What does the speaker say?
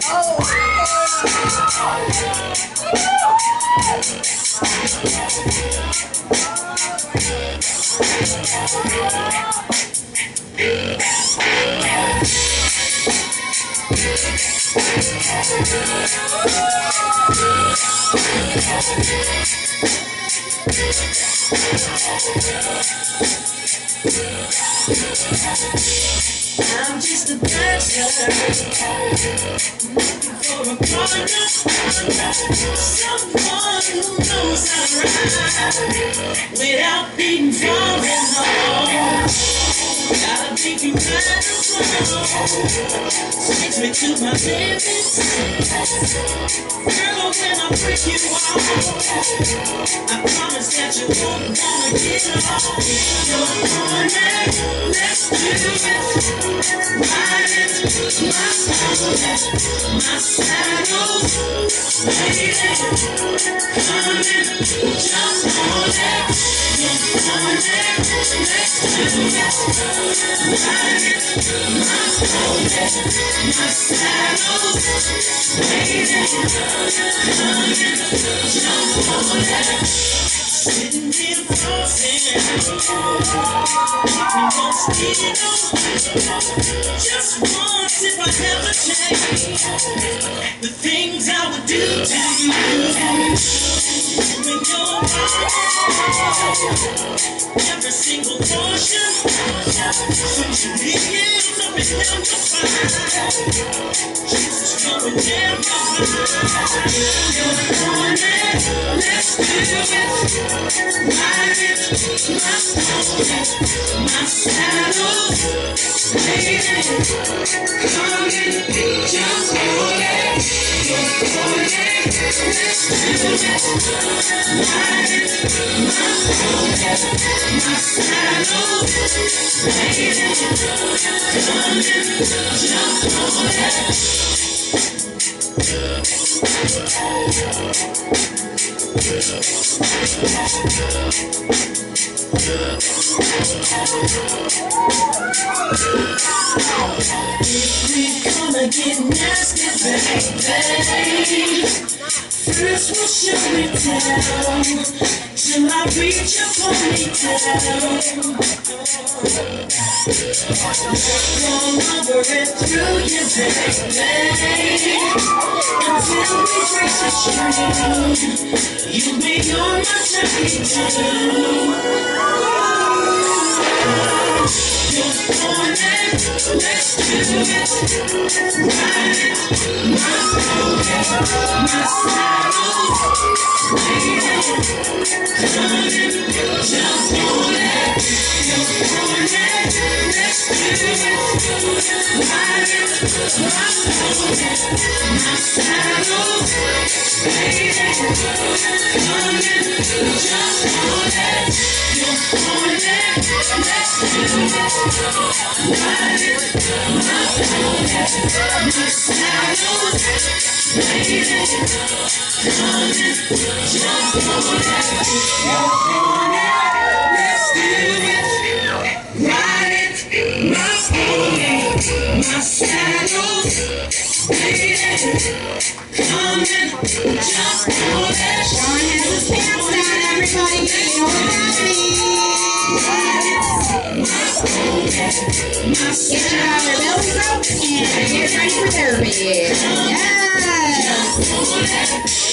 I'm just a bachelor, looking for a partner, someone who knows how to ride without being falling off. Gotta make you kind of slow, takes me to my limits. Girl, when I break you off, I promise that you won't wanna get off. You're morning, let's do it. Ride it, my soul, my saddle, lady, come in, just hold it. You're morning, let's do it. Ride it, my soul, my saddle, lady, come in, just hold it. Sitting here frozen, keep me on speed. Just once if I have a chance, the things I would do to you when you're mine. Every single portion, since you live up and down your spine, Jesus going down your line. You're morning, let's do it. Ride it, my soul, my saddle, lady, come in, just hold it. You're morning, let's do it. Ride it, my soul, my saddle, lady, come in, just hold it. We're gonna get nasty, baby. First we'll show it down till I reach your ponytail. Roll over and through your baby until we reach the stream. You be on my journey too. You're morning, let's do it. Ride it, my soul, my saddle, lady, come in, just hold it. You're morning, let's do it. Ride it, my soul, my saddle, lady, come in, just hold it. You're morning, let's do it. Ride it, my soul, my saddle, lady, come in, just hold it. You're morning, let's do it. Ride it, my soul, my saddle, lady, come in, just hold it. Sean has his pants down, everybody, make sure we're happy. Get your belly broke and get ready for therapy. Yes!